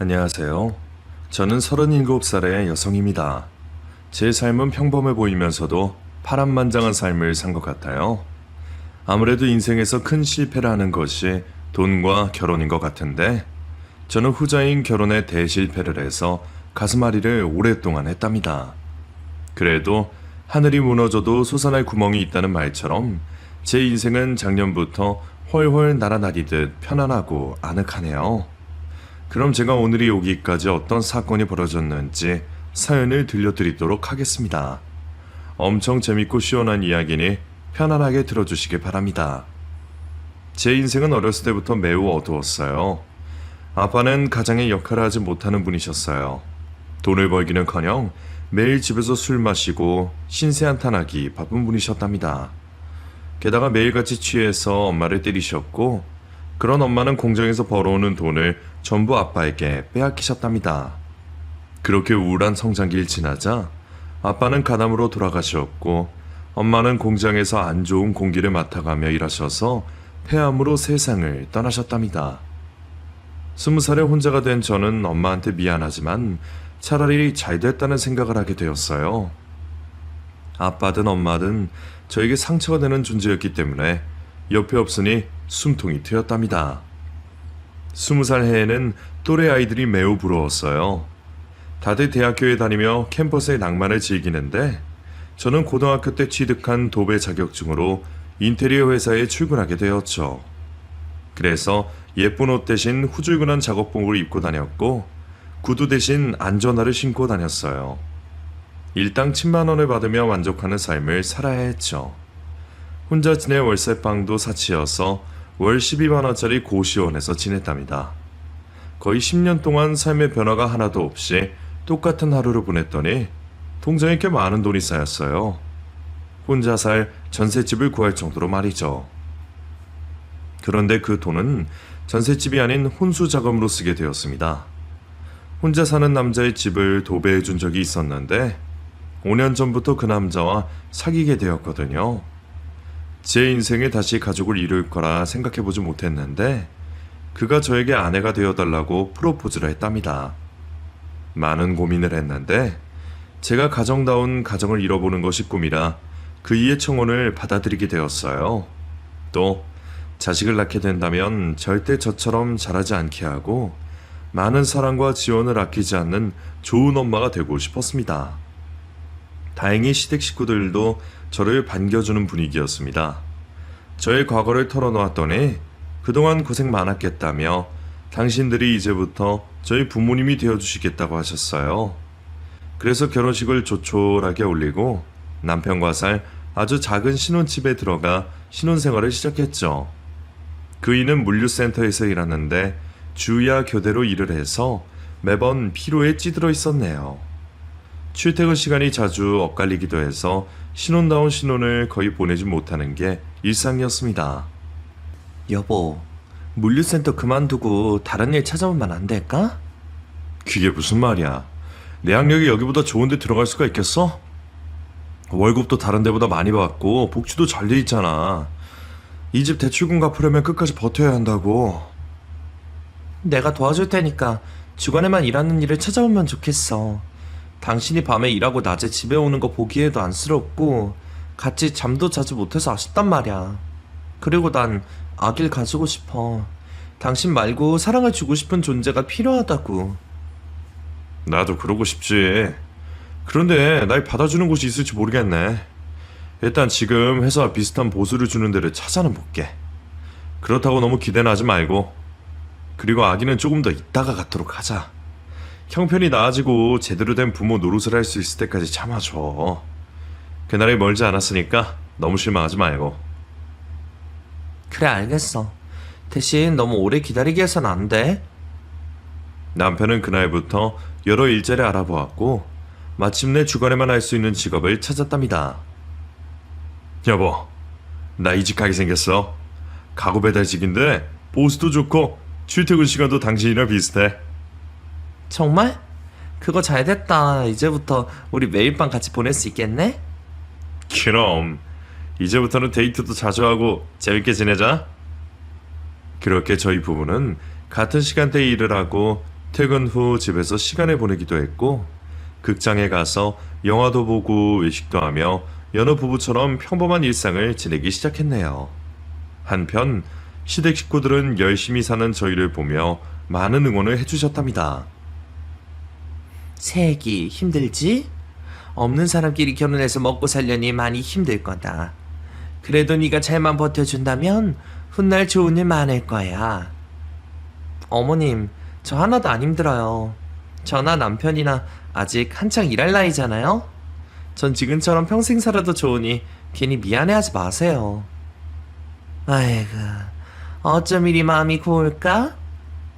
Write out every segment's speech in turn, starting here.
안녕하세요. 저는 37살의 여성입니다. 제 삶은 평범해 보이면서도 파란만장한 삶을 산 것 같아요. 아무래도 인생에서 큰 실패를 하는 것이 돈과 결혼인 것 같은데, 저는 후자인 결혼에 대실패를 해서 가슴앓이를 오랫동안 했답니다. 그래도 하늘이 무너져도 솟아날 구멍이 있다는 말처럼 제 인생은 작년부터 훨훨 날아다니듯 편안하고 아늑하네요. 그럼 제가 오늘 여기까지 어떤 사건이 벌어졌는지 사연을 들려드리도록 하겠습니다. 엄청 재밌고 시원한 이야기니 편안하게 들어주시길 바랍니다. 제 인생은 어렸을 때부터 매우 어두웠어요. 아빠는 가장의 역할을 하지 못하는 분이셨어요. 돈을 벌기는커녕 매일 집에서 술 마시고 신세한탄하기 바쁜 분이셨답니다. 게다가 매일같이 취해서 엄마를 때리셨고, 그런 엄마는 공장에서 벌어오는 돈을 전부 아빠에게 빼앗기셨답니다. 그렇게 우울한 성장기를 지나자 아빠는 간암으로 돌아가셨고, 엄마는 공장에서 안 좋은 공기를 맡아가며 일하셔서 폐암으로 세상을 떠나셨답니다. 20살에 혼자가 된 저는 엄마한테 미안하지만 차라리 잘 됐다는 생각을 하게 되었어요. 아빠든 엄마든 저에게 상처가 되는 존재였기 때문에 옆에 없으니 숨통이 트였답니다. 20살 해에는 또래 아이들이 매우 부러웠어요. 다들 대학교에 다니며 캠퍼스의 낭만을 즐기는데, 저는 고등학교 때 취득한 도배 자격증으로 인테리어 회사에 출근하게 되었죠. 그래서 예쁜 옷 대신 후줄근한 작업복을 입고 다녔고, 구두 대신 안전화를 신고 다녔어요. 일당 10만 원을 받으며 만족하는 삶을 살아야 했죠. 혼자 지낼 월세방도 사치여서 월 12만 원짜리 고시원에서 지냈답니다. 거의 10년 동안 삶의 변화가 하나도 없이 똑같은 하루를 보냈더니 통장에 꽤 많은 돈이 쌓였어요. 혼자 살 전셋집을 구할 정도로 말이죠. 그런데 그 돈은 전셋집이 아닌 혼수 자금으로 쓰게 되었습니다. 혼자 사는 남자의 집을 도배해 준 적이 있었는데 5년 전부터 그 남자와 사귀게 되었거든요. 제 인생에 다시 가족을 이룰 거라 생각해보지 못했는데 그가 저에게 아내가 되어달라고 프로포즈를 했답니다. 많은 고민을 했는데 제가 가정다운 가정을 이뤄보는 것이 꿈이라 그이의 청혼을 받아들이게 되었어요. 또 자식을 낳게 된다면 절대 저처럼 자라지 않게 하고 많은 사랑과 지원을 아끼지 않는 좋은 엄마가 되고 싶었습니다. 다행히 시댁 식구들도 저를 반겨주는 분위기였습니다. 저의 과거를 털어놓았더니 그동안 고생 많았겠다며 당신들이 이제부터 저희 부모님이 되어주시겠다고 하셨어요. 그래서 결혼식을 조촐하게 올리고 남편과 살 아주 작은 신혼집에 들어가 신혼생활을 시작했죠. 그이는 물류센터에서 일하는데 주야 교대로 일을 해서 매번 피로에 찌들어 있었네요. 출퇴근 시간이 자주 엇갈리기도 해서 신혼다운 신혼을 거의 보내지 못하는 게 일상이었습니다. 여보, 물류센터 그만두고 다른 일 찾아보면 안 될까? 그게 무슨 말이야? 내 학력이 여기보다 좋은 데 들어갈 수가 있겠어? 월급도 다른 데보다 많이 받고 복지도 잘 돼 있잖아. 이 집 대출금 갚으려면 끝까지 버텨야 한다고. 내가 도와줄 테니까 주간에만 일하는 일을 찾아보면 좋겠어. 당신이 밤에 일하고 낮에 집에 오는 거 보기에도 안쓰럽고 같이 잠도 자주 못해서 아쉽단 말이야. 그리고 난 아기를 가지고 싶어. 당신 말고 사랑을 주고 싶은 존재가 필요하다고. 나도 그러고 싶지. 그런데 날 받아주는 곳이 있을지 모르겠네. 일단 지금 회사와 비슷한 보수를 주는 데를 찾아는 볼게. 그렇다고 너무 기대는 하지 말고. 그리고 아기는 조금 더 이따가 갖도록 하자. 형편이 나아지고 제대로 된 부모 노릇을 할 수 있을 때까지 참아줘. 그날이 멀지 않았으니까 너무 실망하지 말고. 그래, 알겠어. 대신 너무 오래 기다리게 해선 안 돼. 남편은 그날부터 여러 일자리 알아보았고 마침내 주간에만 할 수 있는 직업을 찾았답니다. 여보, 나 이직 가게 생겼어. 가구 배달직인데 보수도 좋고 출퇴근 시간도 당신이랑 비슷해. 정말? 그거 잘 됐다. 이제부터 우리 매일 밤 같이 보낼 수 있겠네? 그럼 이제부터는 데이트도 자주 하고 재밌게 지내자. 그렇게 저희 부부는 같은 시간대에 일을 하고 퇴근 후 집에서 시간을 보내기도 했고 극장에 가서 영화도 보고 외식도 하며 여느 부부처럼 평범한 일상을 지내기 시작했네요. 한편 시댁 식구들은 열심히 사는 저희를 보며 많은 응원을 해주셨답니다. 새애기 힘들지? 없는 사람끼리 결혼해서 먹고 살려니 많이 힘들 거다. 그래도 네가 잘만 버텨준다면 훗날 좋은 일 많을 거야. 어머님, 저 하나도 안 힘들어요. 저나 남편이나 아직 한창 일할 나이잖아요? 전 지금처럼 평생 살아도 좋으니 괜히 미안해하지 마세요. 아이고, 어쩜 이리 마음이 고울까?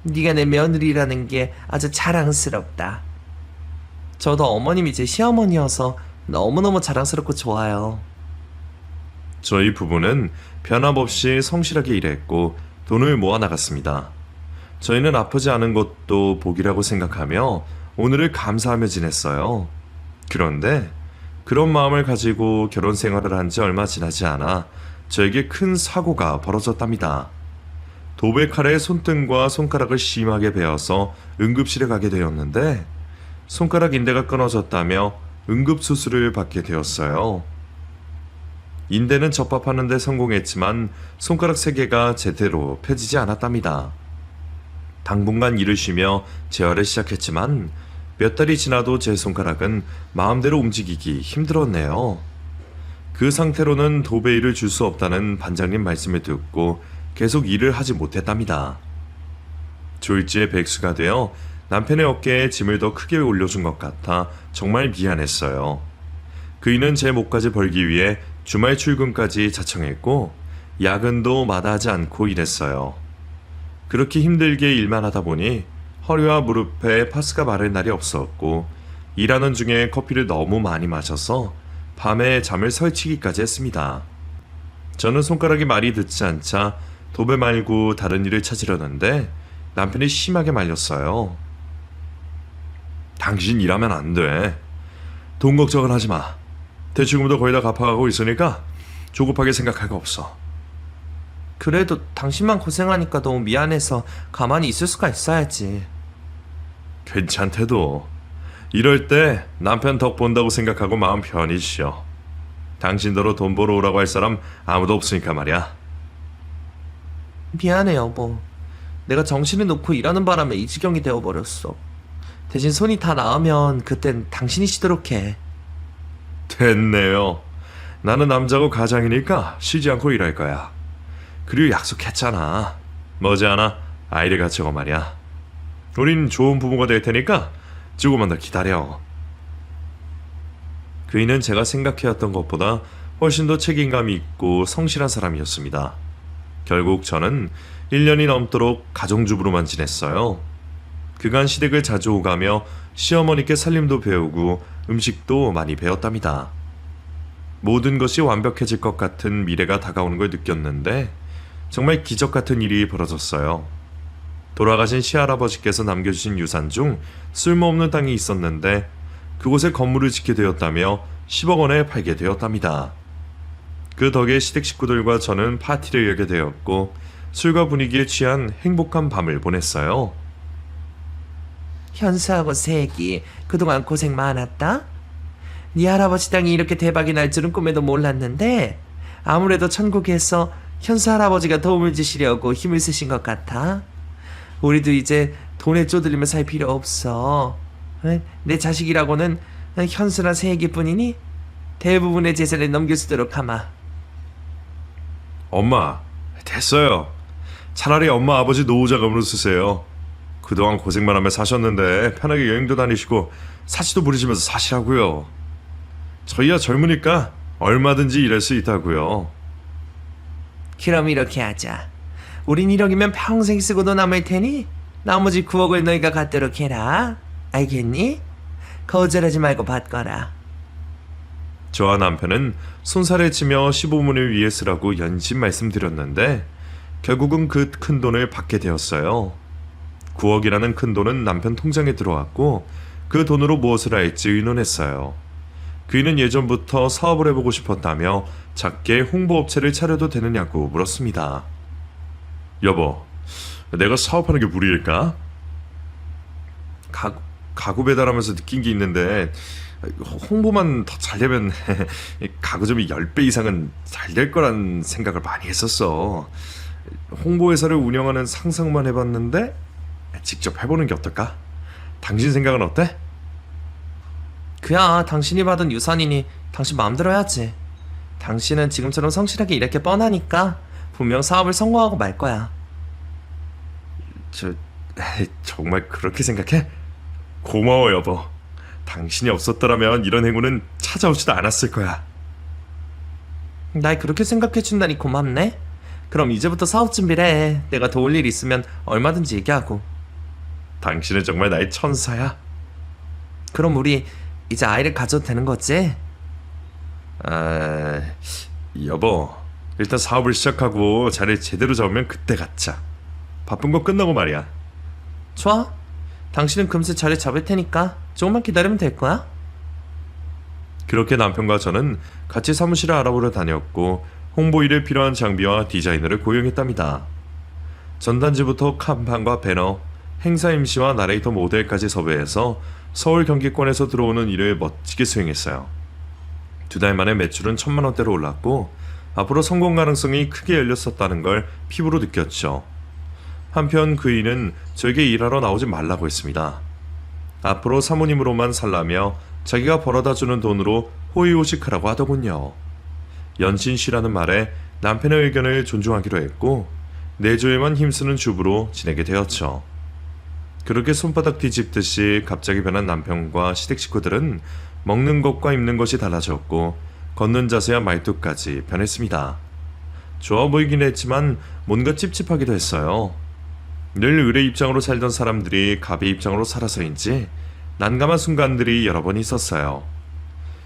네가 내 며느리라는 게 아주 자랑스럽다. 저도 어머님이 제 시어머니여서 너무너무 자랑스럽고 좋아요. 저희 부부는 변함없이 성실하게 일했고 돈을 모아 나갔습니다. 저희는 아프지 않은 것도 복이라고 생각하며 오늘을 감사하며 지냈어요. 그런데 그런 마음을 가지고 결혼 생활을 한 지 얼마 지나지 않아 저에게 큰 사고가 벌어졌답니다. 도배칼에 손등과 손가락을 심하게 베어서 응급실에 가게 되었는데 손가락 인대가 끊어졌다며 응급수술을 받게 되었어요. 인대는 접합하는 데 성공했지만 손가락 3개가 제대로 펴지지 않았답니다. 당분간 일을 쉬며 재활을 시작했지만 몇 달이 지나도 제 손가락은 마음대로 움직이기 힘들었네요. 그 상태로는 도배일을 줄 수 없다는 반장님 말씀을 듣고 계속 일을 하지 못했답니다. 졸지에 백수가 되어 남편의 어깨에 짐을 더 크게 올려준 것 같아 정말 미안했어요. 그이는 제 목까지 벌기 위해 주말 출근까지 자청했고 야근도 마다하지 않고 일했어요. 그렇게 힘들게 일만 하다 보니 허리와 무릎에 파스가 마를 날이 없었고 일하는 중에 커피를 너무 많이 마셔서 밤에 잠을 설치기까지 했습니다. 저는 손가락이 말이 듣지 않자 도배 말고 다른 일을 찾으려는데 남편이 심하게 말렸어요. 당신 일하면 안 돼. 돈 걱정을 하지 마. 대출금도 거의 다 갚아가고 있으니까 조급하게 생각할 거 없어. 그래도 당신만 고생하니까 너무 미안해서 가만히 있을 수가 있어야지. 괜찮대도 이럴 때 남편 덕 본다고 생각하고 마음 편히 쉬어. 당신더러 돈 벌어 오라고 할 사람 아무도 없으니까 말이야. 미안해 여보. 내가 정신을 놓고 일하는 바람에 이 지경이 되어버렸어. 대신 손이 다 나으면 그땐 당신이 쉬도록 해. 됐네요. 나는 남자고 가장이니까 쉬지 않고 일할 거야. 그리고 약속했잖아. 머지않아 아이를 갖추고 말이야. 우린 좋은 부모가 될 테니까 조금만 더 기다려. 그이는 제가 생각해왔던 것보다 훨씬 더 책임감이 있고 성실한 사람이었습니다. 결국 저는 1년이 넘도록 가정주부로만 지냈어요. 그간 시댁을 자주 오가며 시어머니께 살림도 배우고 음식도 많이 배웠답니다. 모든 것이 완벽해질 것 같은 미래가 다가오는 걸 느꼈는데 정말 기적 같은 일이 벌어졌어요. 돌아가신 시할아버지께서 남겨주신 유산 중 쓸모없는 땅이 있었는데 그곳에 건물을 짓게 되었다며 10억 원에 팔게 되었답니다. 그 덕에 시댁 식구들과 저는 파티를 열게 되었고 술과 분위기에 취한 행복한 밤을 보냈어요. 현수하고 새애기 그동안 고생 많았다. 네 할아버지 땅이 이렇게 대박이 날 줄은 꿈에도 몰랐는데 아무래도 천국에서 현수 할아버지가 도움을 주시려고 힘을 쓰신 것 같아. 우리도 이제 돈에 쪼들리며 살 필요 없어. 내 자식이라고는 현수나 새애기뿐이니 대부분의 재산을 넘겨주도록 하마. 엄마, 됐어요. 차라리 엄마 아버지 노후자금으로 쓰세요. 그동안 고생만 하며 사셨는데 편하게 여행도 다니시고 사치도 부리시면서 사시라고요. 저희야 젊으니까 얼마든지 일할 수 있다고요. 그럼 이렇게 하자. 우린 1억이면 평생 쓰고도 남을 테니 나머지 9억을 너희가 갖도록 해라. 알겠니? 거절하지 말고 받거라. 저와 남편은 손살에 치며 시부모님을 위해 쓰라고 연신 말씀드렸는데 결국은 그 큰 돈을 받게 되었어요. 9억이라는 큰 돈은 남편 통장에 들어왔고 그 돈으로 무엇을 할지 의논했어요. 그이는 예전부터 사업을 해보고 싶었다며 작게 홍보업체를 차려도 되느냐고 물었습니다. 여보, 내가 사업하는 게 무리일까? 가구 배달하면서 느낀 게 있는데 홍보만 더 잘 되면 가구점이 10배 이상은 잘 될 거란 생각을 많이 했었어. 홍보회사를 운영하는 상상만 해봤는데 직접 해보는 게 어떨까? 당신 생각은 어때? 그야 당신이 받은 유산이니 당신 마음대로 해야지. 당신은 지금처럼 성실하게 일할 게 뻔하니까 분명 사업을 성공하고 말 거야. 정말 그렇게 생각해? 고마워 여보. 당신이 없었더라면 이런 행운은 찾아오지도 않았을 거야. 날 그렇게 생각해준다니 고맙네. 그럼 이제부터 사업 준비를 해. 내가 도울 일 있으면 얼마든지 얘기하고. 당신은 정말 나의 천사야. 그럼 우리 이제 아이를 가져도 되는 거지? 여보, 일단 사업을 시작하고 자리를 제대로 잡으면 그때 갖자. 바쁜 거 끝나고 말이야. 좋아. 당신은 금세 자리 잡을 테니까 조금만 기다리면 될 거야. 그렇게 남편과 저는 같이 사무실을 알아보러 다녔고 홍보 일에 필요한 장비와 디자이너를 고용했답니다. 전단지부터 간판과 배너, 행사 MC와 나레이터 모델까지 섭외해서 서울 경기권에서 들어오는 일을 멋지게 수행했어요. 2달 만에 매출은 1,000만 원대로 올랐고 앞으로 성공 가능성이 크게 열렸었다는 걸 피부로 느꼈죠. 한편 그 이는 저에게 일하러 나오지 말라고 했습니다. 앞으로 사모님으로만 살라며 자기가 벌어다 주는 돈으로 호의호식하라고 하더군요. 연신 쉬라는 말에 남편의 의견을 존중하기로 했고 내조에만 힘쓰는 주부로 지내게 되었죠. 그렇게 손바닥 뒤집듯이 갑자기 변한 남편과 시댁 식구들은 먹는 것과 입는 것이 달라졌고 걷는 자세와 말투까지 변했습니다. 좋아 보이긴 했지만 뭔가 찝찝하기도 했어요. 늘 을의 입장으로 살던 사람들이 갑의 입장으로 살아서인지 난감한 순간들이 여러 번 있었어요.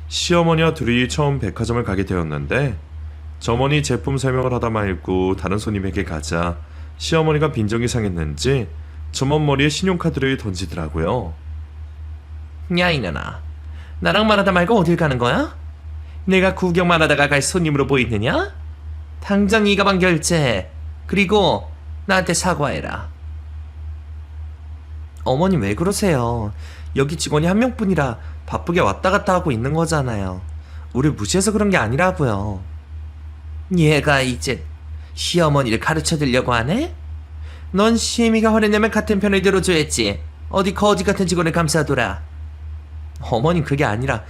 시어머니와 둘이 처음 백화점을 가게 되었는데 점원이 제품 설명을 하다 말고 다른 손님에게 가자 시어머니가 빈정이 상했는지 점원 머리에 신용카드를 던지더라고요. 야 이년아, 나랑 말하다 말고 어딜 가는 거야? 내가 구경만 하다가 갈 손님으로 보이느냐? 당장 이 가방 결제, 그리고 나한테 사과해라. 어머님 왜 그러세요? 여기 직원이 한 명뿐이라 바쁘게 왔다 갔다 하고 있는 거잖아요. 우리 무시해서 그런 게 아니라고요. 얘가 이제 시어머니를 가르쳐 드리려고 하네? 넌 시애미가 화내내면 같은 편을 들어줘야지. 어디 거지 같은 직원을 감싸둬라. 어머님 그게 아니라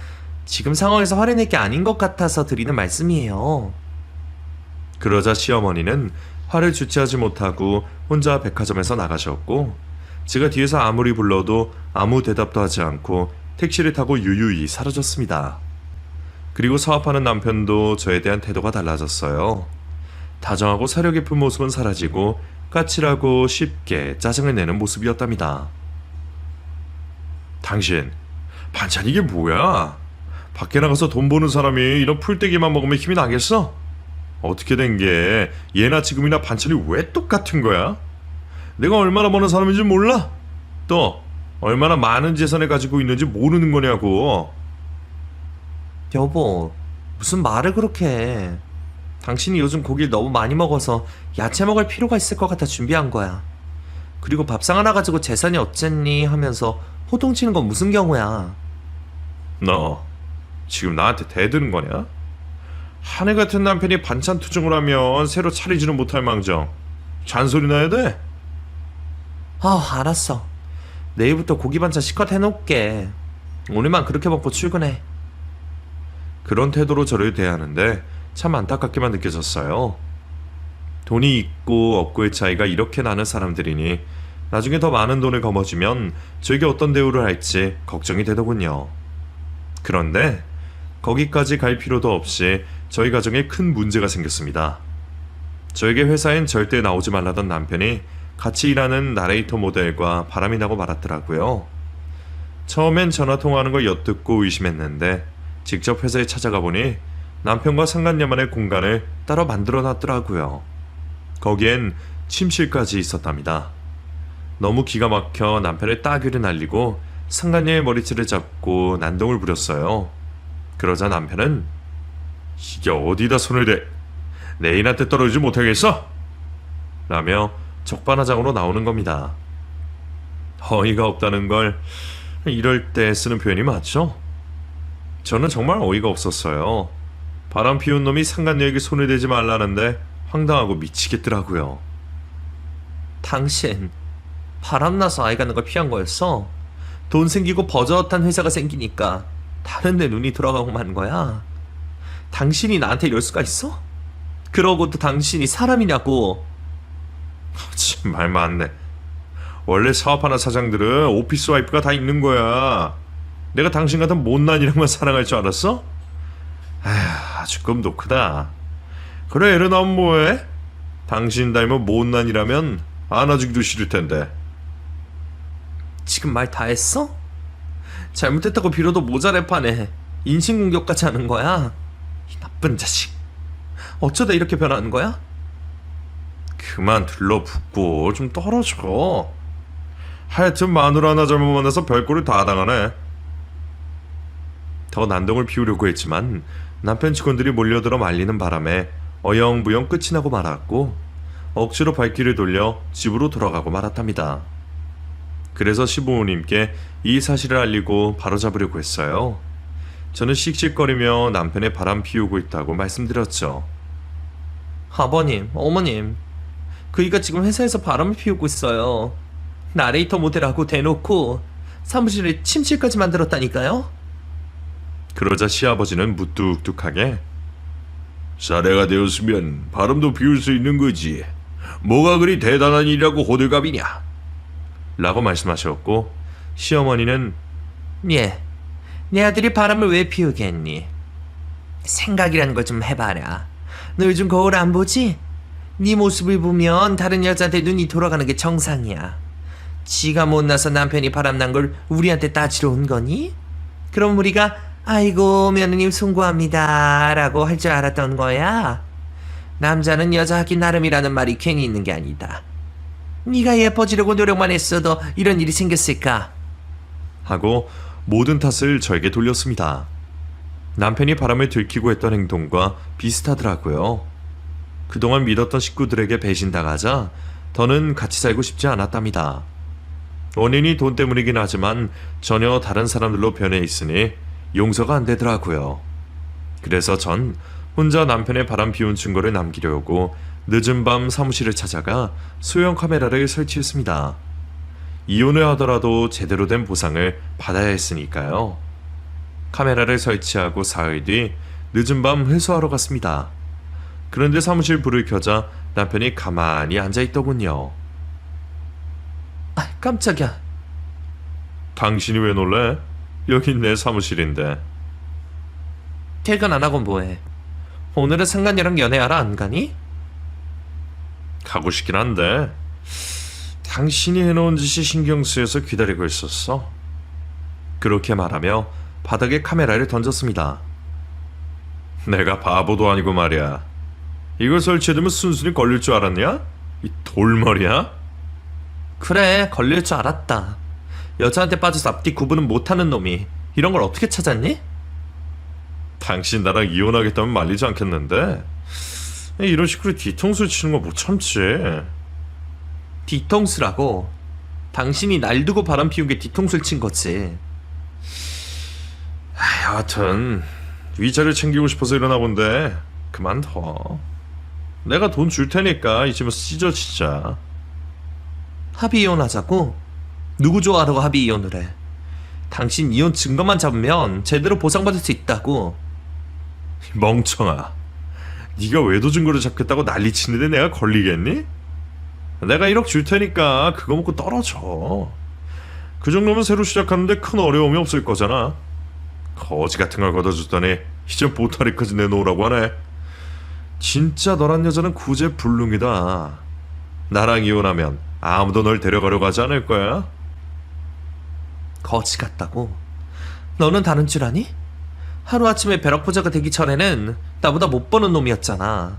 지금 상황에서 화내낼 게 아닌 것 같아서 드리는 말씀이에요. 그러자 시어머니는 화를 주체하지 못하고 혼자 백화점에서 나가셨고 제가 뒤에서 아무리 불러도 아무 대답도 하지 않고 택시를 타고 유유히 사라졌습니다. 그리고 사업하는 남편도 저에 대한 태도가 달라졌어요. 다정하고 사려 깊은 모습은 사라지고 까칠하고 쉽게 짜증을 내는 모습이었답니다. 당신, 반찬 이게 뭐야? 밖에 나가서 돈 버는 사람이 이런 풀떼기만 먹으면 힘이 나겠어? 어떻게 된 게 예나 지금이나 반찬이 왜 똑같은 거야? 내가 얼마나 버는 사람인지 몰라? 또 얼마나 많은 재산을 가지고 있는지 모르는 거냐고. 여보, 무슨 말을 그렇게 해. 당신이 요즘 고기를 너무 많이 먹어서 야채 먹을 필요가 있을 것 같아 준비한 거야. 그리고 밥상 하나 가지고 재산이 어쨌니 하면서 호통치는 건 무슨 경우야? 너 지금 나한테 대드는 거냐? 하늘 같은 남편이 반찬 투정을 하면 새로 차리지는 못할 망정 잔소리 나야 돼? 알았어. 내일부터 고기 반찬 실컷 해놓을게. 오늘만 그렇게 먹고 출근해. 그런 태도로 저를 대하는데 참 안타깝게만 느껴졌어요. 돈이 있고 없고의 차이가 이렇게 나는 사람들이니 나중에 더 많은 돈을 거머쥐면 저에게 어떤 대우를 할지 걱정이 되더군요. 그런데 거기까지 갈 필요도 없이 저희 가정에 큰 문제가 생겼습니다. 저에게 회사엔 절대 나오지 말라던 남편이 같이 일하는 나레이터 모델과 바람이 나고 말았더라고요. 처음엔 전화통화하는 걸 엿듣고 의심했는데 직접 회사에 찾아가 보니 남편과 상간녀만의 공간을 따로 만들어 놨더라고요. 거기엔 침실까지 있었답니다. 너무 기가 막혀 남편의 따귀를 날리고 상간녀의 머리채를 잡고 난동을 부렸어요. 그러자 남편은 이게 어디다 손을 대? 내 애인한테 떨어지지 못하겠어? 라며 적반하장으로 나오는 겁니다. 어이가 없다는 걸 이럴 때 쓰는 표현이 맞죠? 저는 정말 어이가 없었어요. 바람 피운 놈이 상간녀에게 손을 대지 말라는데 황당하고 미치겠더라고요. 당신 바람나서 아이 가는 걸 피한 거였어? 돈 생기고 버젓한 회사가 생기니까 다른 데 눈이 돌아가고 만 거야? 당신이 나한테 이럴 수가 있어? 그러고도 당신이 사람이냐고. 참, 말 많네. 원래 사업하는 사장들은 오피스 와이프가 다 있는 거야. 내가 당신 같은 못난이랑만 사랑할 줄 알았어? 아휴, 아주 꿈도 크다. 그래, 애를 낳으면 뭐해? 당신 닮은 못난이라면 안아주기도 싫을 텐데. 지금 말 다 했어? 잘못했다고 빌어도 모자랄 판에 인신공격까지 하는 거야? 이 나쁜 자식. 어쩌다 이렇게 변하는 거야? 그만 들러붙고 좀 떨어져. 하여튼 마누라 하나 잘못 만나서 별꼴을 다 당하네. 더 난동을 피우려고 했지만 남편 직원들이 몰려들어 말리는 바람에 어영부영 끝이 나고 말았고 억지로 발길을 돌려 집으로 돌아가고 말았답니다. 그래서 시부모님께 이 사실을 알리고 바로잡으려고 했어요. 저는 씩씩거리며 남편의 바람 피우고 있다고 말씀드렸죠. 아버님, 어머님, 그이가 지금 회사에서 바람을 피우고 있어요. 나레이터 모델하고 대놓고 사무실에 침실까지 만들었다니까요? 그러자 시아버지는 무뚝뚝하게 사례가 되었으면 바람도 피울 수 있는 거지. 뭐가 그리 대단한 일이라고 호들갑이냐? 라고 말씀하셨고 시어머니는 예, 내 아들이 바람을 왜 피우겠니? 생각이라는 걸 좀 해봐라. 너 요즘 거울 안 보지? 네 모습을 보면 다른 여자한테 눈이 돌아가는 게 정상이야. 지가 못나서 남편이 바람난 걸 우리한테 따지러 온 거니? 그럼 우리가 아이고 며느님 송구합니다 라고 할 줄 알았던 거야? 남자는 여자 하기 나름이라는 말이 괜히 있는 게 아니다. 네가 예뻐지려고 노력만 했어도 이런 일이 생겼을까? 하고 모든 탓을 저에게 돌렸습니다. 남편이 바람을 들키고 했던 행동과 비슷하더라고요. 그동안 믿었던 식구들에게 배신당하자 더는 같이 살고 싶지 않았답니다. 원인이 돈 때문이긴 하지만 전혀 다른 사람들로 변해 있으니 용서가 안 되더라고요. 그래서 전 혼자 남편의 바람 피운 증거를 남기려고 늦은 밤 사무실을 찾아가 소형 카메라를 설치했습니다. 이혼을 하더라도 제대로 된 보상을 받아야 했으니까요. 카메라를 설치하고 사흘 뒤 늦은 밤 회수하러 갔습니다. 그런데 사무실 불을 켜자 남편이 가만히 앉아있더군요. 아, 깜짝이야. 당신이 왜 놀래? 여긴 내 사무실인데. 퇴근 안 하고 뭐해? 오늘은 상간녀랑 연애하러 안 가니? 가고 싶긴 한데 당신이 해놓은 짓이 신경 쓰여서 기다리고 있었어. 그렇게 말하며 바닥에 카메라를 던졌습니다. 내가 바보도 아니고 말이야. 이걸 설치해두면 순순히 걸릴 줄 알았냐? 이 돌머리야? 그래, 걸릴 줄 알았다. 여자한테 빠져서 앞뒤 구분은 못하는 놈이 이런 걸 어떻게 찾았니? 당신 나랑 이혼하겠다면 말리지 않겠는데 이런 식으로 뒤통수 치는 거 못 참지. 뒤통수라고? 당신이 날 두고 바람 피운 게 뒤통수를 친 거지. 여하튼 위자료 챙기고 싶어서 이러나 본데 그만둬. 내가 돈 줄 테니까 이 집은 찢어 진짜. 합의 이혼하자고? 누구 좋아하라고 합의 이혼을 해? 당신 이혼 증거만 잡으면 제대로 보상받을 수 있다고. 멍청아. 네가 외도 증거를 잡겠다고 난리치는데 내가 걸리겠니? 내가 1억 줄 테니까 그거 먹고 떨어져. 그 정도면 새로 시작하는데 큰 어려움이 없을 거잖아. 거지 같은 걸 걷어줬더니 이제 보따리까지 내놓으라고 하네. 진짜 너란 여자는 구제불능이다. 나랑 이혼하면 아무도 널 데려가려고 하지 않을 거야. 거지 같다고? 너는 다른 줄 아니? 하루아침에 벼락부자가 되기 전에는 나보다 못 버는 놈이었잖아.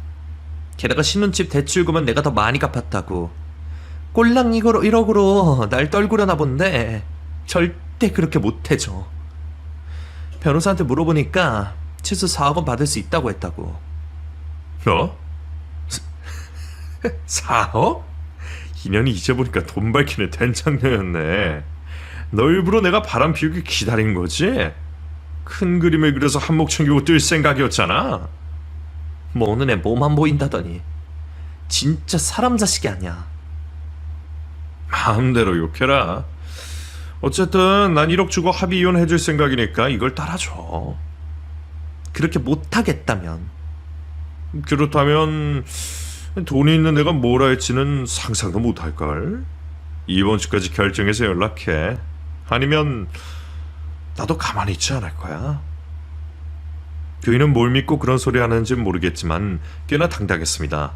게다가 신혼집 대출금은 내가 더 많이 갚았다고. 꼴랑 이거로 1억으로 날 떨구려나 본데 절대 그렇게 못해줘. 변호사한테 물어보니까 최소 4억 원 받을 수 있다고 했다고. 너? 4억? 인연이 이제 보니까 돈 밝히는 된장녀였네. 너 일부러 내가 바람 피우기 기다린 거지? 큰 그림을 그려서 한몫 챙기고 뛸 생각이었잖아. 모는 애 몸만 보인다더니 진짜 사람 자식이 아니야. 마음대로 욕해라. 어쨌든 난 1억 주고 합의 이혼해줄 생각이니까 이걸 따라줘. 그렇게 못하겠다면 그렇다면 돈이 있는 내가 뭐라 할지는 상상도 못할걸. 이번 주까지 결정해서 연락해. 아니면 나도 가만히 있지 않을 거야. 그이는 뭘 믿고 그런 소리 하는지 모르겠지만 꽤나 당당했습니다.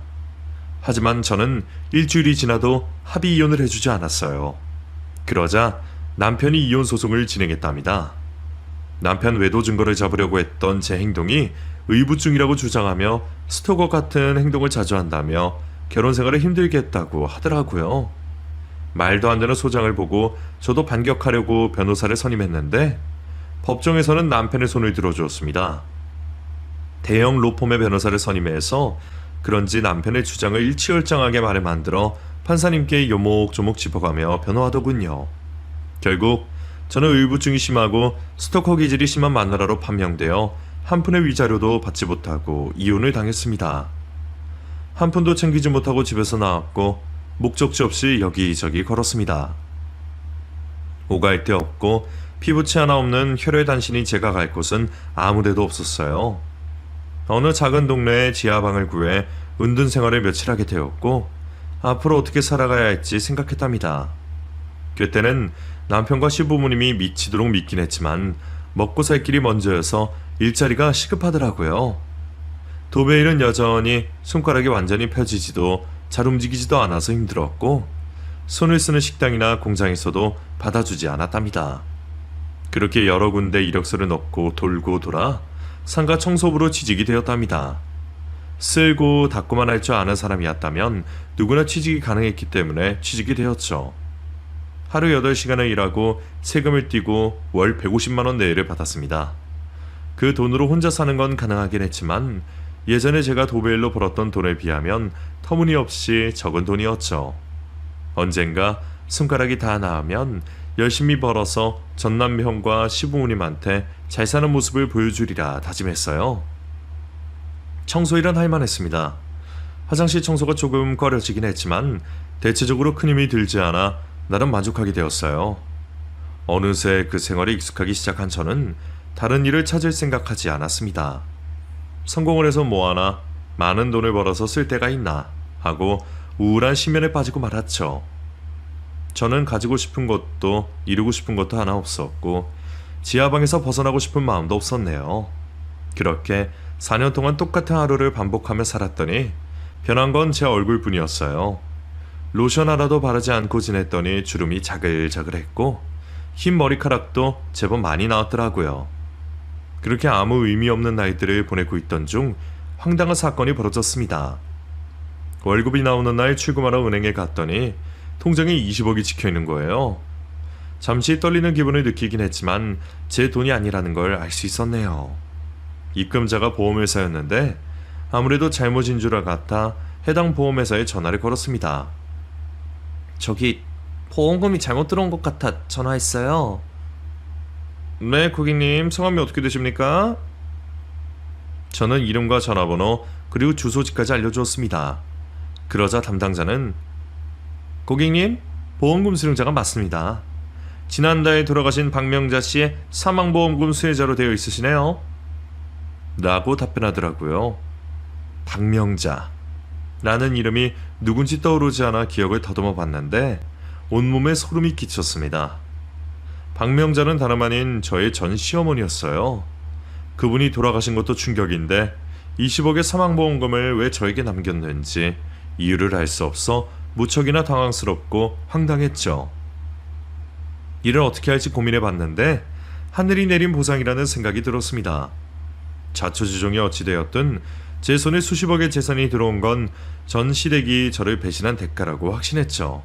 하지만 저는 일주일이 지나도 합의 이혼을 해주지 않았어요. 그러자 남편이 이혼 소송을 진행했답니다. 남편 외도 증거를 잡으려고 했던 제 행동이 의부증이라고 주장하며 스토커 같은 행동을 자주 한다며 결혼 생활을 힘들게 했다고 하더라고요. 말도 안 되는 소장을 보고 저도 반격하려고 변호사를 선임했는데 법정에서는 남편의 손을 들어주었습니다. 대형 로펌의 변호사를 선임해서 그런지 남편의 주장을 일치월장하게 말을 만들어 판사님께 요목조목 짚어가며 변호하더군요. 결국 저는 의부증이 심하고 스토커 기질이 심한 마누라로 판명되어 한 푼의 위자료도 받지 못하고 이혼을 당했습니다. 한 푼도 챙기지 못하고 집에서 나왔고 목적지 없이 여기저기 걸었습니다. 오갈 데 없고 피부치 하나 없는 혈혈단신인 제가 갈 곳은 아무데도 없었어요. 어느 작은 동네에 지하방을 구해 은둔 생활을 며칠 하게 되었고 앞으로 어떻게 살아가야 할지 생각했답니다. 그때는 남편과 시부모님이 미치도록 믿긴 했지만 먹고 살 길이 먼저여서 일자리가 시급하더라고요. 도배일은 여전히 손가락이 완전히 펴지지도 잘 움직이지도 않아서 힘들었고 손을 쓰는 식당이나 공장에서도 받아주지 않았답니다. 그렇게 여러 군데 이력서를 넣고 돌고 돌아 상가 청소부로 취직이 되었답니다. 쓸고 닦고만 할 줄 아는 사람이었다면 누구나 취직이 가능했기 때문에 취직이 되었죠. 하루 8시간을 일하고 세금을 떼고 월 150만원 내외를 받았습니다. 그 돈으로 혼자 사는 건 가능하긴 했지만 예전에 제가 도배일로 벌었던 돈에 비하면 터무니없이 적은 돈이었죠. 언젠가 손가락이 다 나으면 열심히 벌어서 전 남편과 시부모님한테 잘 사는 모습을 보여주리라 다짐했어요. 청소일은 할만했습니다. 화장실 청소가 조금 꺼려지긴 했지만 대체적으로 큰 힘이 들지 않아 나름 만족하게 되었어요. 어느새 그 생활에 익숙하기 시작한 저는 다른 일을 찾을 생각하지 않았습니다. 성공을 해서 뭐하나 많은 돈을 벌어서 쓸 데가 있나 하고 우울한 심연에 빠지고 말았죠. 저는 가지고 싶은 것도 이루고 싶은 것도 하나 없었고 지하방에서 벗어나고 싶은 마음도 없었네요. 그렇게 4년 동안 똑같은 하루를 반복하며 살았더니 변한 건 제 얼굴뿐이었어요. 로션 하나도 바르지 않고 지냈더니 주름이 자글자글했고 흰 머리카락도 제법 많이 나왔더라고요. 그렇게 아무 의미 없는 나이들을 보내고 있던 중 황당한 사건이 벌어졌습니다. 월급이 나오는 날 출금하러 은행에 갔더니 통장에 20억이 찍혀있는 거예요. 잠시 떨리는 기분을 느끼긴 했지만 제 돈이 아니라는 걸 알 수 있었네요. 입금자가 보험회사였는데 아무래도 잘못인 줄 알았다 해당 보험회사에 전화를 걸었습니다. 저기 보험금이 잘못 들어온 것 같아 전화했어요. 네, 고객님 성함이 어떻게 되십니까? 저는 이름과 전화번호 그리고 주소지까지 알려주었습니다. 그러자 담당자는 고객님, 보험금 수령자가 맞습니다. 지난달에 돌아가신 박명자 씨의 사망보험금 수혜자로 되어 있으시네요. 라고 답변하더라고요. 박명자 라는 이름이 누군지 떠오르지 않아 기억을 더듬어 봤는데 온몸에 소름이 끼쳤습니다. 박명자는 다름 아닌 저의 전 시어머니였어요. 그분이 돌아가신 것도 충격인데 20억의 사망보험금을 왜 저에게 남겼는지 이유를 알 수 없어 무척이나 당황스럽고 황당했죠. 이를 어떻게 할지 고민해 봤는데 하늘이 내린 보상이라는 생각이 들었습니다. 자초지종이 어찌되었든 제 손에 수십억의 재산이 들어온 건 전 시댁이 저를 배신한 대가라고 확신했죠.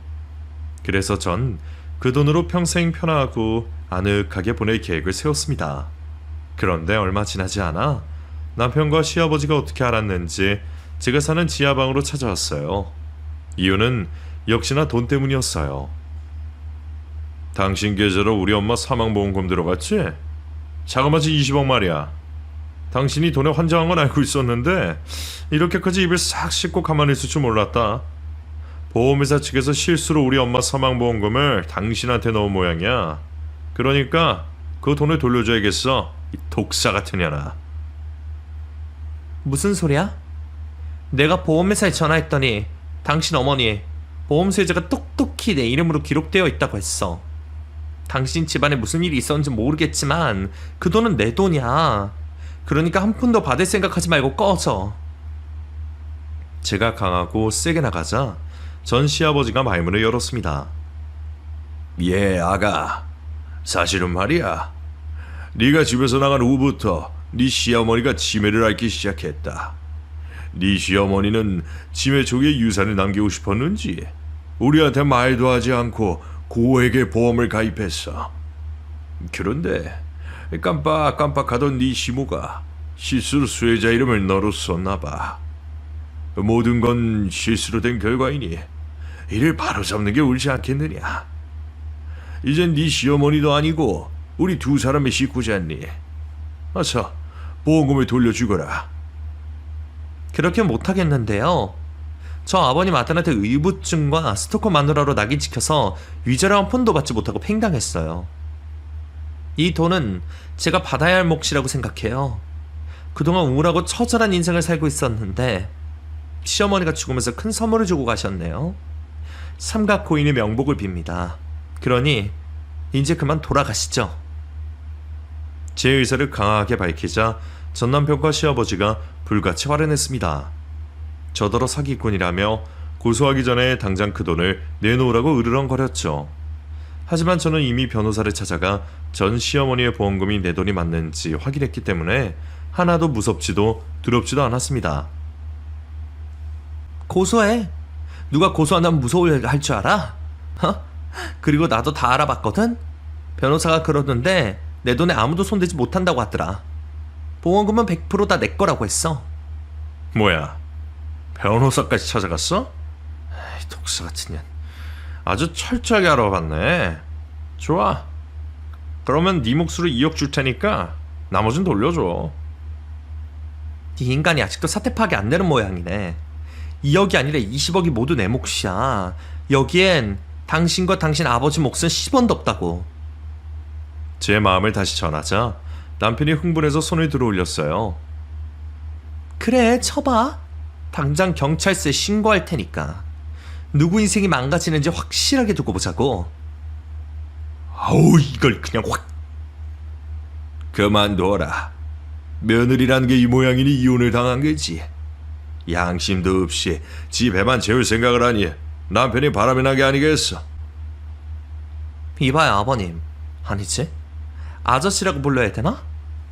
그래서 전 그 돈으로 평생 편하고 아늑하게 보낼 계획을 세웠습니다. 그런데 얼마 지나지 않아 남편과 시아버지가 어떻게 알았는지 제가 사는 지하방으로 찾아왔어요. 이유는 역시나 돈 때문이었어요. 당신 계좌로 우리 엄마 사망보험금 들어갔지? 자그마치 20억 말이야. 당신이 돈에 환장한 건 알고 있었는데 이렇게까지 입을 싹 씻고 가만히 있을 줄 몰랐다. 보험회사 측에서 실수로 우리 엄마 사망보험금을 당신한테 넣은 모양이야. 그러니까 그 돈을 돌려줘야겠어. 이 독사 같은 년아. 무슨 소리야? 내가 보험회사에 전화했더니 당신 어머니 보험 수혜자가 똑똑히 내 이름으로 기록되어 있다고 했어. 당신 집안에 무슨 일이 있었는지 모르겠지만 그 돈은 내 돈이야. 그러니까 한 푼 더 받을 생각하지 말고 꺼져. 제가 강하고 세게 나가자 전 시아버지가 말문을 열었습니다. 예, 아가. 사실은 말이야. 네가 집에서 나간 후부터 네 시어머니가 치매를 앓기 시작했다. 네 시어머니는 치매 쪽에 유산을 남기고 싶었는지 우리한테 말도 하지 않고 고액의 보험을 가입했어. 그런데 깜빡깜빡하던 네 시모가 실수로 수혜자 이름을 너로 썼나봐. 모든 건 실수로 된 결과이니 이를 바로잡는 게 옳지 않겠느냐. 이젠 네 시어머니도 아니고 우리 두 사람의 식구잖니. 어서 보험금을 돌려주거라. 그렇게 못하겠는데요. 저 아버님 아들한테 의부증과 스토커 마누라로 낙인 찍혀서 위자료 한 푼도 받지 못하고 팽당했어요. 이 돈은 제가 받아야 할 몫이라고 생각해요. 그동안 우울하고 처절한 인생을 살고 있었는데 시어머니가 죽으면서 큰 선물을 주고 가셨네요. 삼각코인의 명복을 빕니다. 그러니 이제 그만 돌아가시죠. 제 의사를 강하게 밝히자 전남편과 시아버지가 불같이 화를 냈습니다. 저더러 사기꾼이라며 고소하기 전에 당장 그 돈을 내놓으라고 으르렁거렸죠. 하지만 저는 이미 변호사를 찾아가 전 시어머니의 보험금이 내 돈이 맞는지 확인했기 때문에 하나도 무섭지도 두렵지도 않았습니다. 고소해. 누가 고소한다면 무서울 할 줄 알아? 그리고 나도 다 알아봤거든? 변호사가 그러는데 내 돈에 아무도 손대지 못한다고 하더라. 보험금은 100% 다 내 거라고 했어. 뭐야? 변호사까지 찾아갔어? 에이, 독사 같은 년. 아주 철저하게 알아봤네. 좋아. 그러면 네 몫으로 2억 줄 테니까 나머진 돌려줘. 이 인간이 아직도 사태 파악이 안 되는 모양이네. 2억이 아니라 20억이 모두 내 몫이야. 여기엔 당신과 당신 아버지 몫은 10원도 없다고. 제 마음을 다시 전하자 남편이 흥분해서 손을 들어 올렸어요. 그래, 쳐봐. 당장 경찰서에 신고할 테니까. 누구 인생이 망가지는지 확실하게 두고 보자고. 아우, 이걸 그냥 확. 그만둬라. 며느리란 게 이 모양이니 이혼을 당한 거지. 양심도 없이 지 배만 채울 생각을 하니 남편이 바람이 나게 아니겠어. 이봐요, 아버님. 아니지? 아저씨라고 불러야 되나?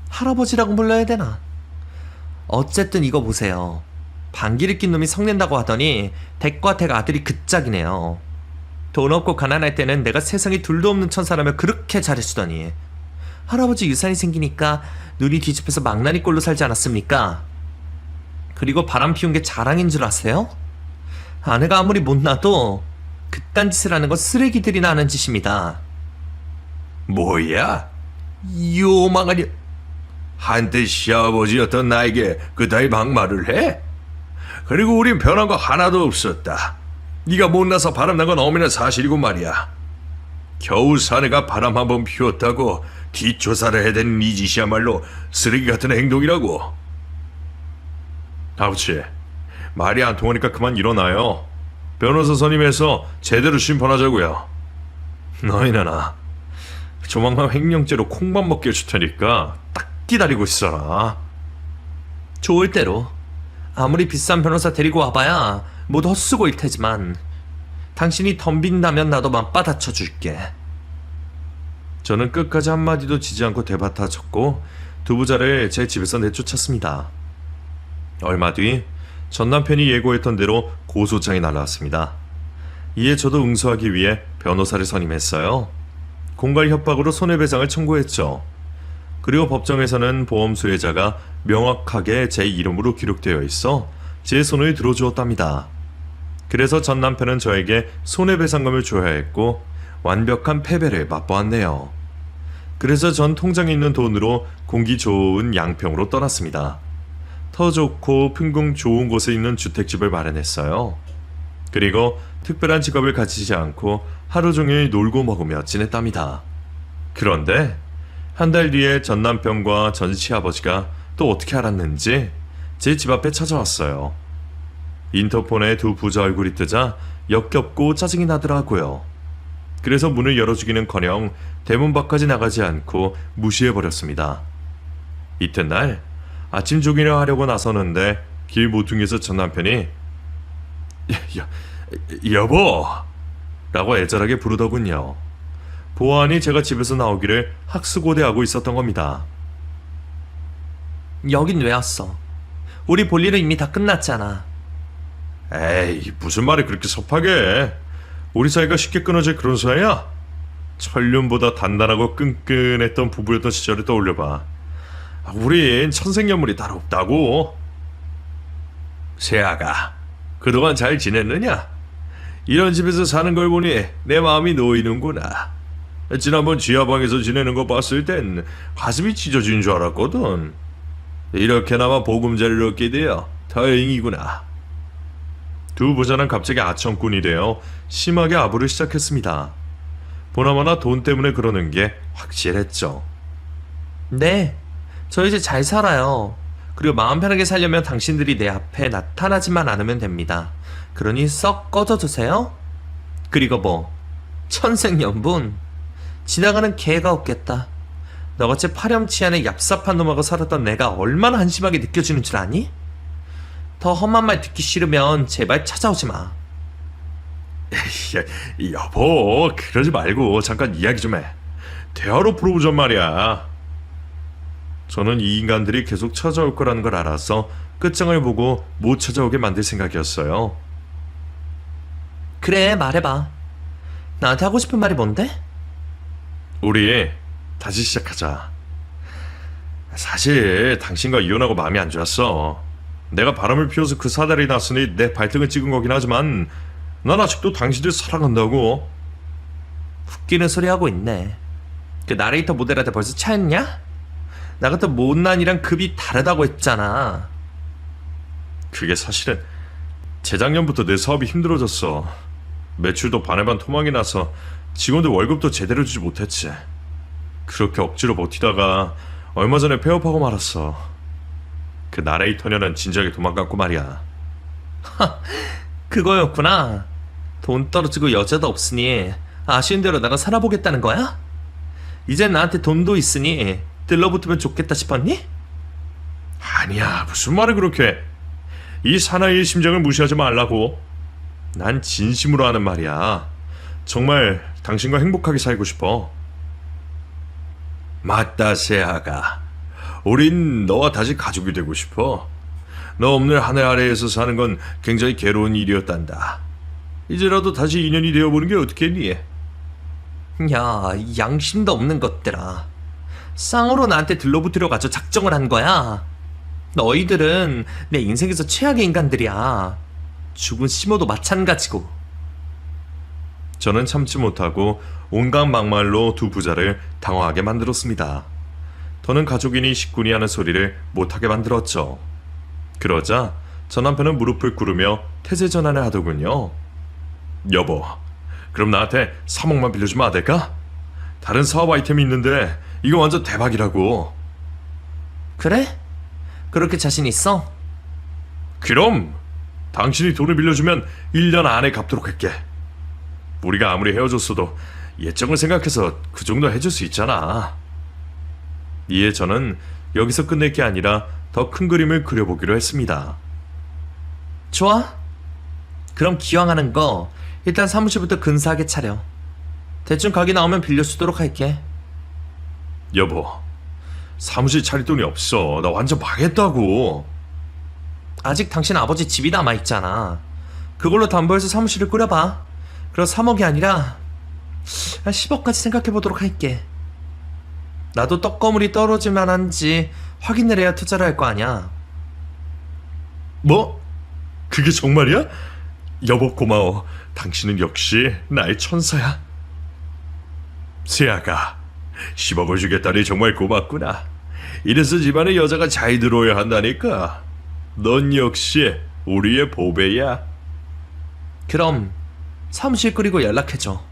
할아버지라고 불러야 되나? 어쨌든 이거 보세요. 방귀를 낀 놈이 성낸다고 하더니 댁과 댁 아들이 그 짝이네요. 돈 없고 가난할 때는 내가 세상에 둘도 없는 천사라며 그렇게 잘해주더니 할아버지 유산이 생기니까 눈이 뒤집혀서 망나니 꼴로 살지 않았습니까? 그리고 바람 피운 게 자랑인 줄 아세요? 아내가 아무리 못나도 그딴 짓을 하는 건 쓰레기들이나 하는 짓입니다. 뭐야? 요망하니. 한때 시아버지였던 나에게 그따위 막말을 해? 그리고 우린 변한 거 하나도 없었다. 네가 못나서 바람난 건 엄연한 사실이고 말이야. 겨우 사내가 바람 한번 피웠다고 뒷조사를 해대는 이 짓이야말로 쓰레기 같은 행동이라고. 아버지, 말이 안 통하니까 그만 일어나요. 변호사 선임해서 제대로 심판하자고요. 너희는 조만간 횡령죄로 콩밥 먹게 해줄 테니까 딱 기다리고 있어라. 좋을 대로. 아무리 비싼 변호사 데리고 와봐야 모두 헛수고일 테지만 당신이 덤빈다면 나도 맞받아쳐 줄게. 저는 끝까지 한마디도 지지 않고 대바타 쳤고 두부자를 제 집에서 내쫓았습니다. 얼마 뒤 전 남편이 예고했던 대로 고소장이 날라왔습니다. 이에 저도 응수하기 위해 변호사를 선임했어요. 공갈 협박으로 손해배상을 청구했죠. 그리고 법정에서는 보험 수혜자가 명확하게 제 이름으로 기록되어 있어 제 손을 들어주었답니다. 그래서 전 남편은 저에게 손해배상금을 줘야 했고 완벽한 패배를 맛보았네요. 그래서 전 통장에 있는 돈으로 공기 좋은 양평으로 떠났습니다. 터 좋고 풍경 좋은 곳에 있는 주택집을 마련했어요. 그리고 특별한 직업을 가지지 않고 하루 종일 놀고 먹으며 지냈답니다. 그런데 한 달 뒤에 전 남편과 전 시아버지가 또 어떻게 알았는지 제 집 앞에 찾아왔어요. 인터폰에 두 부자 얼굴이 뜨자 역겹고 짜증이 나더라고요. 그래서 문을 열어주기는커녕 대문 밖까지 나가지 않고 무시해버렸습니다. 이튿날 아침 조깅을 하려고 나서는데 길 모퉁이에서 전 남편이 여보! 라고 애절하게 부르더군요. 보아하니 제가 집에서 나오기를 학수고대하고 있었던 겁니다. 여긴 왜 왔어? 우리 볼 일은 이미 다 끝났잖아. 에이, 무슨 말을 그렇게 섭하게 해. 우리 사이가 쉽게 끊어질 그런 사이야? 천륜보다 단단하고 끈끈했던 부부였던 시절을 떠올려봐. 우린 천생연분이 따로 없다고. 세아가, 그동안 잘 지냈느냐? 이런 집에서 사는 걸 보니 내 마음이 놓이는구나. 지난번 지하방에서 지내는 거 봤을 땐 가슴이 찢어진 줄 알았거든. 이렇게나마 보금자리를 얻게 되어 다행이구나. 두 부자는 갑자기 아청꾼이 되어 심하게 아부를 시작했습니다. 보나마나 돈 때문에 그러는 게 확실했죠. 네, 저 이제 잘 살아요. 그리고 마음 편하게 살려면 당신들이 내 앞에 나타나지만 않으면 됩니다. 그러니 썩 꺼져주세요. 그리고 뭐 천생연분? 지나가는 개가 없겠다. 너같이 파렴치한에 얍삽한 놈하고 살았던 내가 얼마나 한심하게 느껴지는 줄 아니? 더 험한 말 듣기 싫으면 제발 찾아오지 마. 여보, 그러지 말고 잠깐 이야기 좀 해. 대화로 풀어보자 말이야. 저는 이 인간들이 계속 찾아올 거라는 걸 알아서 끝장을 보고 못 찾아오게 만들 생각이었어요. 그래, 말해봐. 나한테 하고 싶은 말이 뭔데? 우리 다시 시작하자. 사실 당신과 이혼하고 마음이 안 좋았어. 내가 바람을 피워서 그 사달이 났으니 내 발등을 찍은 거긴 하지만 난 아직도 당신을 사랑한다고. 웃기는 소리 하고 있네. 그 나레이터 모델한테 벌써 차였냐? 나 같은 못난이랑 급이 다르다고 했잖아. 그게 사실은 재작년부터 내 사업이 힘들어졌어. 매출도 반에 반 토막이 나서 직원들 월급도 제대로 주지 못했지. 그렇게 억지로 버티다가 얼마 전에 폐업하고 말았어. 그 나레이터녀는 진작에 도망갔고 말이야. 그거였구나. 돈 떨어지고 여자도 없으니 아쉬운 대로 나가 살아보겠다는 거야? 이젠 나한테 돈도 있으니 들러붙으면 좋겠다 싶었니? 아니야, 무슨 말을 그렇게 해. 이 사나이의 심정을 무시하지 말라고. 난 진심으로 하는 말이야. 정말 당신과 행복하게 살고 싶어. 맞다, 세아가. 우린 너와 다시 가족이 되고 싶어. 너 없는 하늘 아래에서 사는 건 굉장히 괴로운 일이었단다. 이제라도 다시 인연이 되어보는 게 어떻겠니? 야, 양심도 없는 것들아. 쌍으로 나한테 들러붙으려 가지고 작정을 한 거야. 너희들은 내 인생에서 최악의 인간들이야. 죽은 시모도 마찬가지고. 저는 참지 못하고 온갖 막말로 두 부자를 당황하게 만들었습니다. 더는 가족이니 식구니 하는 소리를 못하게 만들었죠. 그러자 전 남편은 무릎을 꿇으며 태세 전환을 하더군요. 여보, 그럼 나한테 3억만 빌려주면 안 될까? 다른 사업 아이템이 있는데 이거 완전 대박이라고. 그래? 그렇게 자신 있어? 그럼 당신이 돈을 빌려주면 1년 안에 갚도록 할게. 우리가 아무리 헤어졌어도 예정을 생각해서 그 정도 해줄 수 있잖아. 이에 저는 여기서 끝낼 게 아니라 더 큰 그림을 그려보기로 했습니다. 좋아. 그럼 기왕하는 거 일단 사무실부터 근사하게 차려. 대충 가게 나오면 빌려주도록 할게. 여보, 사무실 차릴 돈이 없어. 나 완전 망했다고. 아직 당신 아버지 집이 남아있잖아. 그걸로 담보해서 사무실을 꾸려봐. 그럼 3억이 아니라 10억까지 생각해보도록 할게. 나도 떡거물이 떨어질 만한지 확인을 해야 투자를 할 거 아니야. 뭐? 그게 정말이야? 여보 고마워. 당신은 역시 나의 천사야. 세아가 10억을 주겠다니 정말 고맙구나. 이래서 집안에 여자가 잘 들어야 한다니까. 넌 역시 우리의 보배야. 그럼 사무실 끓이고 연락해줘.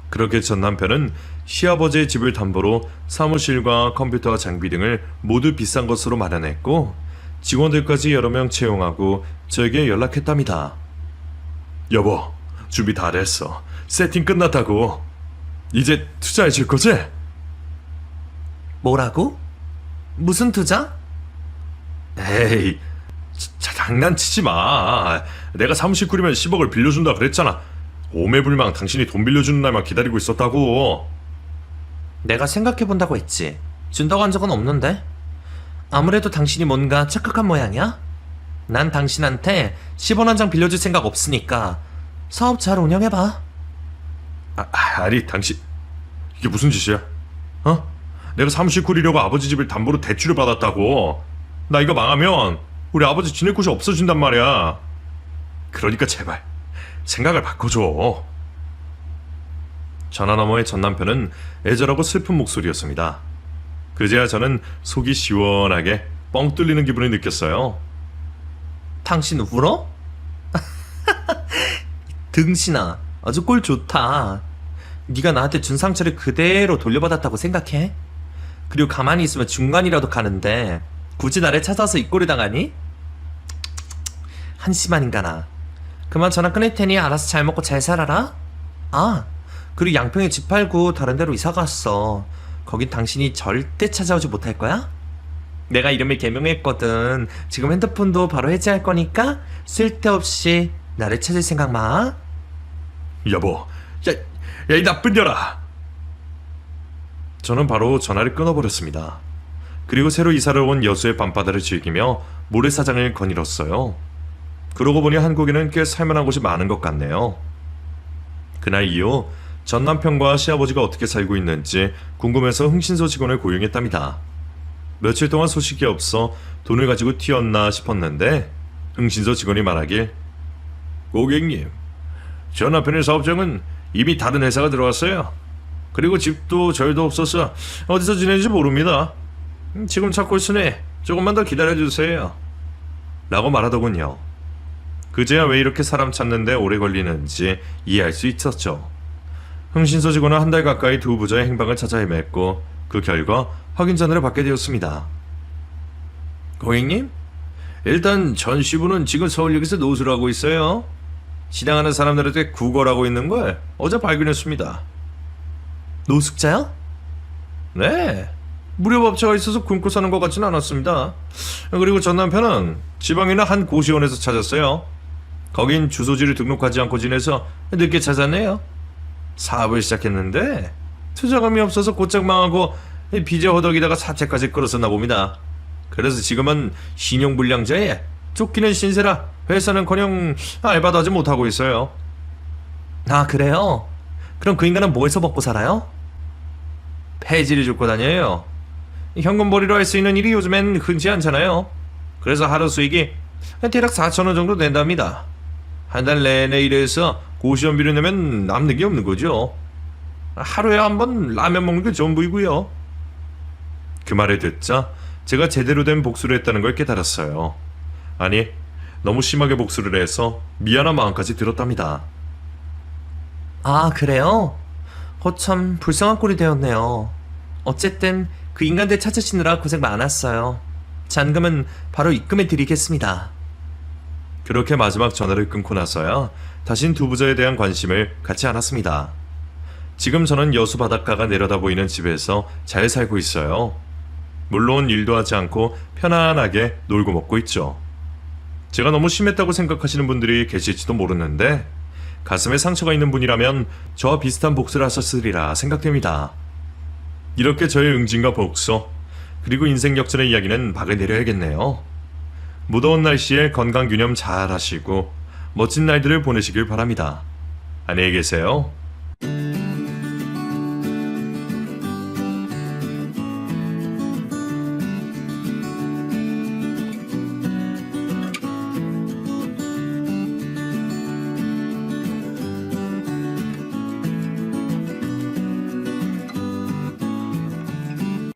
그렇게 전 남편은 시아버지의 집을 담보로 사무실과 컴퓨터 장비 등을 모두 비싼 것으로 마련했고 직원들까지 여러 명 채용하고 저에게 연락했답니다. 여보, 준비 다 됐어. 세팅 끝났다고. 이제 투자해 줄 거지? 뭐라고? 무슨 투자? 에이, 장난치지 마. 내가 사무실 꾸리면 10억을 빌려준다 그랬잖아. 오매불망 당신이 돈 빌려주는 날만 기다리고 있었다고. 내가 생각해본다고 했지. 준다고 한 적은 없는데. 아무래도 당신이 뭔가 착각한 모양이야? 난 당신한테 10원 한 장 빌려줄 생각 없으니까 사업 잘 운영해봐. 아니 당신 이게 무슨 짓이야? 어? 내가 사무실 꾸리려고 아버지 집을 담보로 대출을 받았다고. 나 이거 망하면 우리 아버지 지낼 곳이 없어진단 말이야. 그러니까 제발 생각을 바꿔줘. 전화 너머의 전 남편은 애절하고 슬픈 목소리였습니다. 그제야 저는 속이 시원하게 뻥 뚫리는 기분을 느꼈어요. 당신 울어? 등신아, 아주 꼴 좋다. 네가 나한테 준 상처를 그대로 돌려받았다고 생각해? 그리고 가만히 있으면 중간이라도 가는데 굳이 나를 찾아서 이 꼴을 당하니? 한심한 인간아. 그만 전화 끊을 테니 알아서 잘 먹고 잘 살아라. 아, 그리고 양평에 집 팔고 다른 데로 이사 갔어. 거긴 당신이 절대 찾아오지 못할 거야? 내가 이름을 개명했거든. 지금 핸드폰도 바로 해지할 거니까 쓸데없이 나를 찾을 생각 마. 여보, 야, 이 나쁜 년아. 저는 바로 전화를 끊어버렸습니다. 그리고 새로 이사를 온 여수의 밤바다를 즐기며 모래사장을 거닐었어요. 그러고 보니 한국에는 꽤 살만한 곳이 많은 것 같네요. 그날 이후 전 남편과 시아버지가 어떻게 살고 있는지 궁금해서 흥신소 직원을 고용했답니다. 며칠 동안 소식이 없어 돈을 가지고 튀었나 싶었는데 흥신소 직원이 말하길, 고객님, 전 남편의 사업장은 이미 다른 회사가 들어왔어요. 그리고 집도 저희도 없어서 어디서 지내는지 모릅니다. 지금 찾고 있으니 조금만 더 기다려주세요. 라고 말하더군요. 그제야 왜 이렇게 사람 찾는데 오래 걸리는지 이해할 수 있었죠. 흥신소 직원은 한 달 가까이 두 부자의 행방을 찾아 헤맸고 그 결과 확인 전화를 받게 되었습니다. 고객님, 일단 전 씨부는 지금 서울역에서 노수를 하고 있어요. 지나가는 사람들한테 구걸하고 있는 걸 어제 발견했습니다. 노숙자요? 네, 무료업체가 있어서 굶고 사는 것 같지는 않았습니다. 그리고 전 남편은 지방에 있는 한 고시원에서 찾았어요. 거긴 주소지를 등록하지 않고 지내서 늦게 찾았네요. 사업을 시작했는데 투자금이 없어서 곧장 망하고 빚에 허덕이다가 사채까지 끌었었나 봅니다. 그래서 지금은 신용불량자에 쫓기는 신세라 회사는커녕 알바도 하지 못하고 있어요. 아, 그래요? 그럼 그 인간은 뭐해서 먹고 살아요? 폐지를 줍고 다녀요. 현금벌이로 할 수 있는 일이 요즘엔 흔치 않잖아요. 그래서 하루 수익이 대략 4,000원 정도 된답니다. 한 달 내내 일해서 고시원비를 내면 남는 게 없는 거죠. 하루에 한 번 라면 먹는 게 전부이고요. 그 말을 듣자 제가 제대로 된 복수를 했다는 걸 깨달았어요. 아니, 너무 심하게 복수를 해서 미안한 마음까지 들었답니다. 아, 그래요? 참 불쌍한 꼴이 되었네요. 어쨌든 그 인간들 찾으시느라 고생 많았어요. 잔금은 바로 입금해 드리겠습니다. 그렇게 마지막 전화를 끊고 나서야 다신 두 부자에 대한 관심을 갖지 않았습니다. 지금 저는 여수 바닷가가 내려다 보이는 집에서 잘 살고 있어요. 물론 일도 하지 않고 편안하게 놀고 먹고 있죠. 제가 너무 심했다고 생각하시는 분들이 계실지도 모르는데 가슴에 상처가 있는 분이라면 저와 비슷한 복수를 하셨으리라 생각됩니다. 이렇게 저의 응징과 복수, 그리고 인생 역전의 이야기는 박을 내려야겠네요. 무더운 날씨에 건강균형 잘 하시고 멋진 날들을 보내시길 바랍니다. 안녕히 계세요.